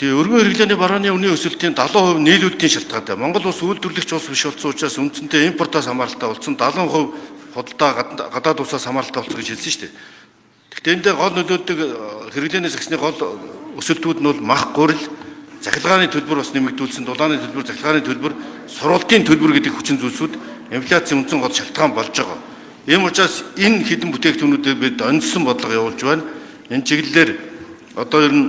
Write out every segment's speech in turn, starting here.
Тэгээ өргөн хэрэглээний барааны үнийн өсөлтийн 70% нийлүүлэлтийн шалтгаантай. Монгол улс үйлдвэрлэгч улс биш болсон учраас үндсэндээ импортоос хамааралтай болсон 70% худалдаа гадаад улсаас хамааралтай болсон гэж хэлсэн шүү дээ. Гэхдээ энэ дээр гол нөлөөлдөг хэрэглээний загсны гол өсөлтүүд нь бол мах гурил, захиргааны төлбөр бас нэмэгдүүлсэн, дулааны төлбөр, захиргааны төлбөр, сургалтын төлбөр гэдэг хүчин зүйлсүүд инфляцийн үндсэн гол шалтгаан болж байгаа. Ийм учраас энэ хэдэн бүтээгдэхүүнүүдэд бид онцлон бодлого явуулж байна. Энэ чиглэлээр одоо ер нь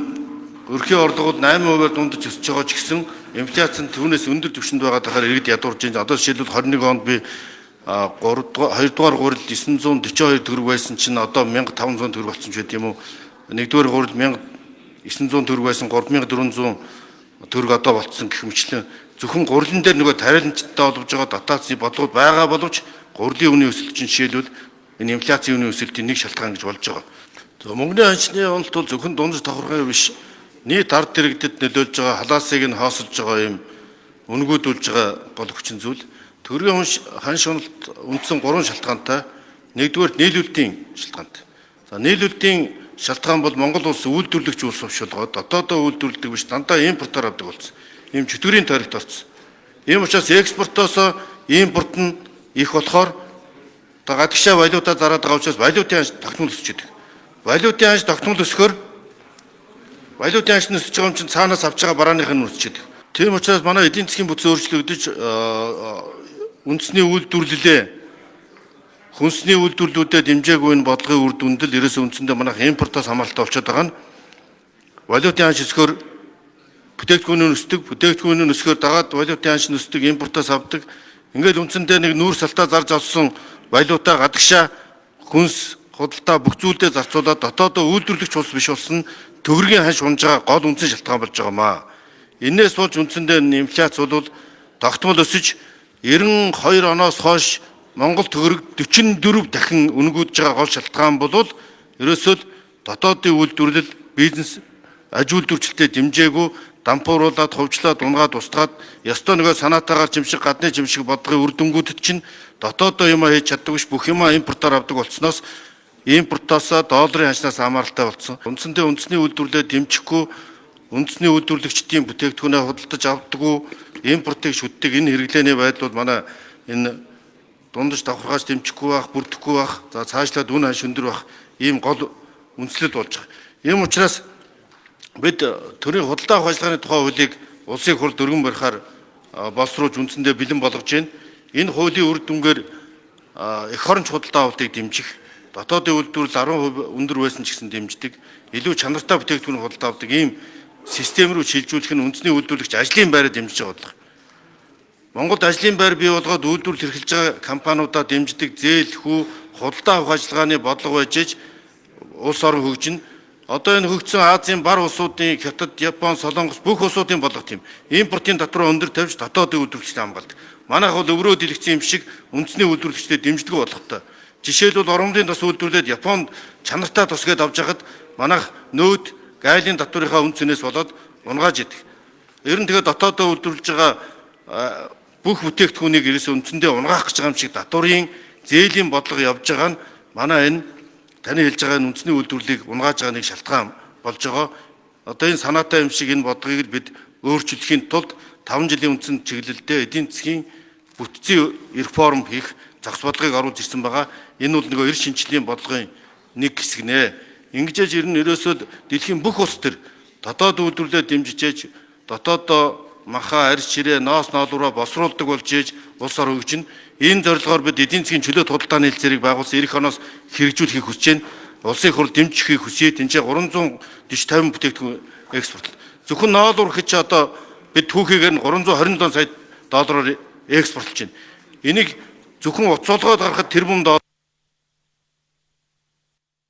өрхийн орлого 8%-аар дундаж өсөж байгаа ч гэсэн инфляц нь түүнээс өндөр түвшинд байгаа дахаар иргэд ядуурж байна. Одоо жишээлбэл 21 онд би 2 дугаар гурил 942 төгрөг байсан чинь одоо 1500 төгрөг болсон ч гэдэг юм уу. 1 дугаар гурил 1900 төгрөг байсан 3400 төгрөг одоо болцсон гэх мэтлэн зөвхөн гурилан дээр нөгөө тариаланчтай олж байгаа дотаацны бодлогод байгаа боловч гурилын үнийн өсөлт чинь жишээлбэл энэ инфляцийн үнийн өсөлтийн нэг шалтгаан гэж болж байгаа. Мөнгөний ханшны онолт бол зөвхөн дундаж тохиргоо биш. Нийт ард иргэдэд нөлөөлж байгаа халаасыг нь хаосолж байгаа юм үнгүүдүүлж байгаа гол хүчин зүйл. Төгрөгийн ханш онолт үндсэн 3 шалтгаантай. Нэгдүгээр нийлүүлэлтийн шалтгаантай. За нийлүүлэлтийн шалтгаан бол Монгол улс үйлдвэрлэгч улс биш болгоод дотоодоо үйлдвэрлэдэг биш дандаа импортоор авдаг болсон. Ийм чөтгөрийн тойрогт орсон. Ийм учраас экспортоос импорт нь их болохоор гадагшаа валютаа зараад байгаа учраас валютын ханш тогтмол өсөж идэг. Валютын ханш тогтмол өсөхөр валютын ханш нь өсөж байгаа юм чинь цаанаас авч байгаа барааных нь өсөж идэг. Тийм учраас манай эдийн засгийн бүтц өөрчлөгдөж үндэсний үйлдвэрлэлээ хүнсний үйлдвэрлэлүүдэд дэмжээгүй энэ бодлогын үр дүндэл ерөөсөө үндсэндээ манайх импортоос хамааралтай болчиход байгаа нь валютын ханш өсөхөр бүтээгдэхүүн нь өсөхөр дагаад валютын ханш нь өсдөг, импортоос авдаг. Ингээд үндсэндээ нэг нүүр салтаа зарж авсан валютаа гадагшаа хүнс, худалдаа бүх зүйлдээ зарцуулаад дотоодоо үйлдвэрлэгч улс биш болсон төгрөгийн ханш унж байгаа гол үндсэн шалтгаан болж байгаамаа. Энээс болж үндсэндээ инфляц бол тогтмол өсөж 92 оноос хойш Монгол төгрөг 44 дахин өнгөдөж байгаа гол шалтгаан бол ерөөсөө дотоодын үйлдвэрлэл, бизнес, аж үйлдвэрчлэлтэд дэмжээгүй дампууруулаад, хувьчлаад, унгаад, устгаад ёстой нөгөө санаатаагаар жимшиг, гадны жимшиг бодлогын үр дүнгуудад чинь дотоодоо юм хийж чаддаг биш бүх юм импортоор авдаг болцсноос импортоосоо долларын ханшнаас хамааралтай болсон. Үндсэндээ үндэсний үйлдвэрлэлээ дэмжихгүй, үндэсний үйлдвэрлэгчдийн бүтээгдэхүүнээ худалдаж авдаггүй, импортыг шүтдэг энэ хэрэглээний байдал бол манай энэ дундаж давхаргаж дэмжихгүй байх, бүрдэхгүй байх, за цаашлаад үн ханш өндөр байх ийм гол үндслэл болж байгаа. Ийм учраас бид төрийн худалдаа авах ажиллагааны тухай хуулийг улсын хурлд өргөн барихаар боловсруулж үндсэндээ бэлэн болгож байна. Энэ хуулийн үр дүнгээр эх оронч худалдаа авалтыг дэмжих, дотоодын үйлдвэрлэл 10% өндөр байсан ч гэсэн дэмждэг, илүү чанартай бүтээгдэхүүн худалдаа авдаг ийм систем рүү шилжүүлэх нь үндэсний үйлдвэрлэгч ажлын байраа дэмжиж байгаа бодлого. Монголд ажлын байр бий болгоод үйлдвэрлэл эрхэлж байгаа компаниудаа дэмждэг зээл, хүү, худалдаа авах ажиллагааны бодлого байж иж улс орон хөгжинэ. Одоо энэ хөгжсөн Азийн бар улсуудын Хятад, Япон, Солонгос бүх улсуудын бодлого тийм. Импортын татвараа өндөр тавьж дотоодын үйлдвэрлэгчтэй хамгаалдаг. Манайх бол өврөө дэлгэцсэн юм шиг үндэсний үйлдвэрлэгчдэд дэмждэг бодлоготой. Жишээлбэл оромдын тос үйлдвэрлээд Японд чанартай тос гээд авч яхад манайх нөөд гайлын татварынхаа үн цэнээс болоод унгааж идэг. Ер нь тэгээд дотоодоо үйлдвэрлэж байгаа бүх бүтээгдэхүүнийг ерөөсөө үндсэндээ унгаах гэж байгаа юм шиг татварын зээлийн бодлого явж байгаа нь манай энэ таны хэлж байгаа үндэсний үйлдвэрлэлийг унгааж байгаа нэг шалтгаан болж байгаа. Одоо энэ санаатай юм шиг энэ бодлогыг бид өөрчлөхийн тулд 5 жилийн үндсэн чиглэлдээ эдийн засгийн бүтцийн реформ хийх зохис бодлогыг оруулж ирсэн байгаа. Энэ бол нөгөө эр шинжлэлийн бодлогын нэг хэсэг нэ. Ингэж ер нь ерөөсөө дэлхийн бүх улс төр дотоод үйлдвэрлэлээ дэмжиж, дотоодоо маха, арьс, ширээ, ноос, ноолуураа босруулдаг болж ээж улс ор хөгжинэ. Энэ зорилгоор бид эдийн засгийн чөлөөт худалдааны хэлцээрийг байгуулсан эх оноос хэрэгжүүлэхийг хүсэж байна. Улсын хурл дэмжихийг хүсье. Тэнцээ 350 бүтээгдэхүүн экспортлол. Зөвхөн ноолуур гэж одоо бид түүхийгээр нь 327 сая доллараар экспортлж байна. Энийг зөвхөн уцуулгаад гаргахад тэрбум